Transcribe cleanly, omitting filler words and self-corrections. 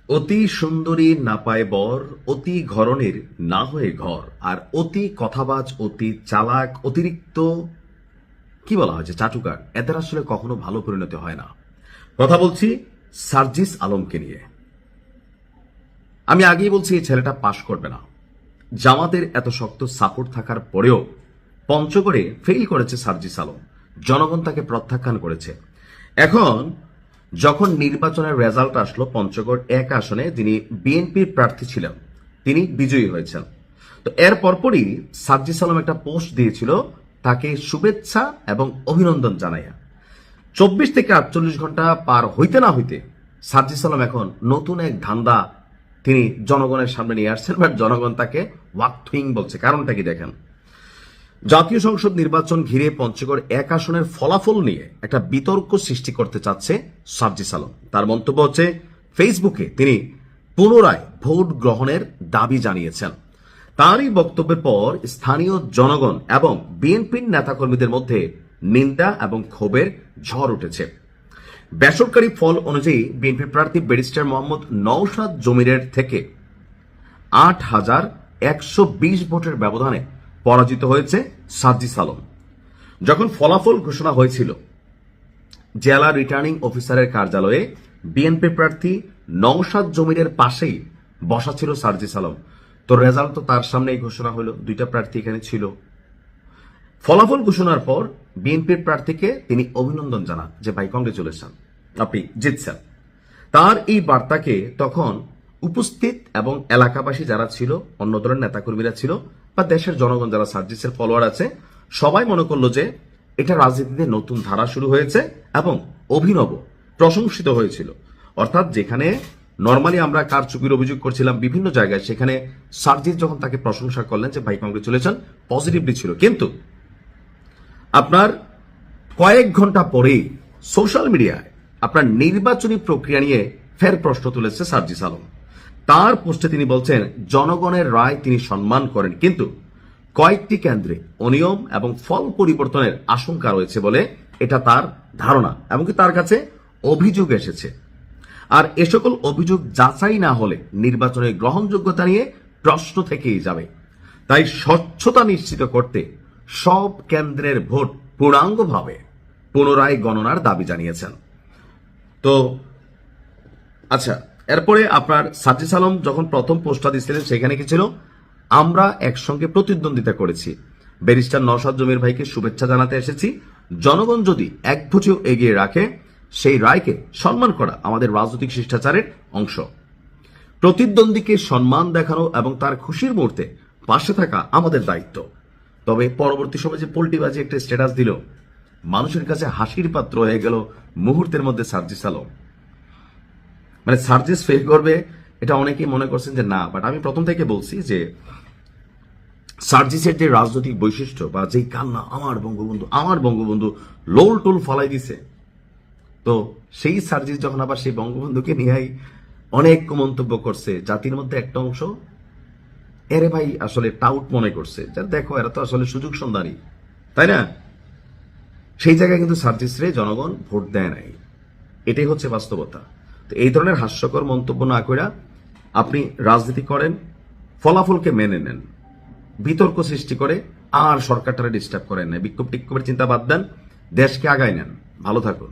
অতি সুন্দরী না পায় বর, অতি ঘরণের না হয়ে ঘর, আর অতি কথাবাজ, অতি চালাক, অতিরিক্ত কি বলা হয় যে চাটুকার, এদের আসলে কখনো ভালো পরিণতি হয় না। কথা বলছি সার্জিস আলমকে নিয়ে। আমি আগেই বলছি এই ছেলেটা পাশ করবে না। জামাতের এত শক্ত সাপোর্ট থাকার পরেও পঞ্চগড়ে ফেল করেছে সার্জিস আলম। জনগণ তাকে প্রত্যাখ্যান করেছে। এখন যখন নির্বাচনের রেজাল্ট আসলো, পঞ্চগড় 1 আসনে যিনি বিএনপির প্রার্থী ছিলেন তিনি বিজয়ী হয়েছেন। তো এর পরপরই সার্জিস আলম একটা পোস্ট দিয়েছিল তাকে শুভেচ্ছা এবং অভিনন্দন জানাইয়া। 24 থেকে 48 ঘন্টা পার হইতে না হইতে সার্জিস আলম এখন নতুন এক ধান্দা তিনি জনগণের সামনে নিয়ে আসছেন, বাট জনগণ তাকে ওয়াকথুইং বলছে। কারণটা কি দেখেন, জাতীয় সংসদ নির্বাচন ঘিরে পঞ্চগড় 1 আসনের ফলাফল নিয়ে একটা বিতর্ক সৃষ্টি করতে চাচ্ছে সার্জিস আলম। তার মন্তব্য হচ্ছে, ফেসবুকে তিনি পুনরায় ভোট গ্রহণের দাবি জানিয়েছেন। তারই বক্তব্যের পর স্থানীয় জনগণ এবং বিএনপির নেতাকর্মীদের মধ্যে নিন্দা এবং ক্ষোভের ঝড় উঠেছে। বেসরকারি ফল অনুযায়ী বিএনপি প্রার্থী ব্যারিস্টার মোহাম্মদ নওশাদ জমিরের থেকে 8,120 ভোটের ব্যবধানে পরাজিত হয়েছে সার্জিস আলম। যখন ফলাফল ঘোষণা হয়েছিল, জেলা রিটার্নিং অফিসারের কার্যালয়ে বিএনপি প্রার্থী নওশাদ জমিরের পাশেই বসা ছিল সার্জিস আলম। তো রেজাল্ট তো তার সামনেই ঘোষণা হলো, 2টা প্রার্থী এখানে ছিল। ফলাফল ঘোষণার পর বিএনপির প্রার্থীকে তিনি অভিনন্দন জানান যে ভাই কংগ্রেচুলেশন, আপনি জিতছেন। তার এই বার্তাকে তখন উপস্থিত এবং এলাকাবাসী যারা ছিল, অন্য দলের নেতাকর্মীরা ছিল বা দেশের জনগণ যারা সার্জিসের ফলোয়ার আছে, সবাই মনে করলো যে এটা রাজনীতিতে নতুন ধারা শুরু হয়েছে এবং অভিনব প্রশংসিত হয়েছিল। অর্থাৎ যেখানে নর্মালি আমরা কারচুপির অভিযোগ করছিলাম বিভিন্ন জায়গায়, সেখানে সার্জিস যখন তাকে প্রশংসা করলেন যে ভাই কংগ্রেচুলেশন, পজিটিভলি ছিল। কিন্তু আপনার কয়েক ঘন্টা পরেই সোশ্যাল মিডিয়ায় আপনার নির্বাচনী প্রক্রিয়া নিয়ে ফের প্রশ্ন তুলেছে সার্জিস আলম। তার পোস্টে তিনি বলছেন, জনগণের রায় তিনি সম্মান করেন, কিন্তু কয়েকটি কেন্দ্রে অনিয়ম এবং ফল পরিবর্তনের আশঙ্কা রয়েছে বলে এটা তার ধারণা, এমনকি তার কাছে অভিযোগ এসেছে। আর এ সকল অভিযোগ যাচাই না হলে নির্বাচনের গ্রহণযোগ্যতা নিয়ে প্রশ্ন থেকেই যাবে। তাই স্বচ্ছতা নিশ্চিত করতে সব কেন্দ্রের ভোট পূর্ণাঙ্গভাবে পুনরায় গণনার দাবি জানিয়েছেন। তো আচ্ছা, এরপরে আপনার সার্জিস আলম যখন প্রথম পোস্টটা দিচ্ছিলেন, সেখানে কি ছিল, আমরা একসঙ্গে প্রতিদ্বন্দ্বিতা করেছি, ব্যারিস্টার নওশাদ জমির ভাইকে শুভেচ্ছা জানাতে এসেছি। জনগণ যদি এক ভোটেও এগিয়ে রাখে, সেই রায়কে সম্মান করা আমাদের রাজনৈতিক শিষ্টাচারের অংশ। প্রতিদ্বন্দ্বীকে সম্মান দেখানো এবং তার খুশির মুহূর্তে পাশে থাকা আমাদের দায়িত্ব। তবে পরবর্তী সময় যে পোল্টিবাজি একটা স্ট্যাটাস দিল, মানুষের কাছে হাসির পাত্র হয়ে গেল মুহূর্তের মধ্যে সার্জিস আলম। মানে সার্জিস ফেল করবে এটা অনেকেই মনে করছেন যে না, বাট আমি প্রথম থেকে বলছি যে সার্জিসের যে রাজনৈতিক বৈশিষ্ট্য বা যেই কান্না, আমার বঙ্গবন্ধু লোল টোল ফালাই দিছে, তো সেই সার্জিস যখন আবার সেই বঙ্গবন্ধুকে নিয়েই অনেক মন্তব্য করছে, জাতির মধ্যে একটা অংশ এরে ভাই আসলে টাউট মনে করছে যে দেখো এরা তো আসলে সুযোগ সন্ধানী, তাই না? সেই জায়গায় কিন্তু সার্জিসরে জনগণ ভোট দেয় নাই, এটাই হচ্ছে বাস্তবতা। তো এই ধরনের হাস্যকর মন্তব্য না করে আপনি রাজনীতি করেন, ফলাফলকে মেনে নেন, বিতর্ক সৃষ্টি করে আর সরকারটারে ডিস্টার্ব করেন না, বিক্ষোভের চিন্তা বাদ দেন, দেশকে আগায় নেন। ভালো থাকুন।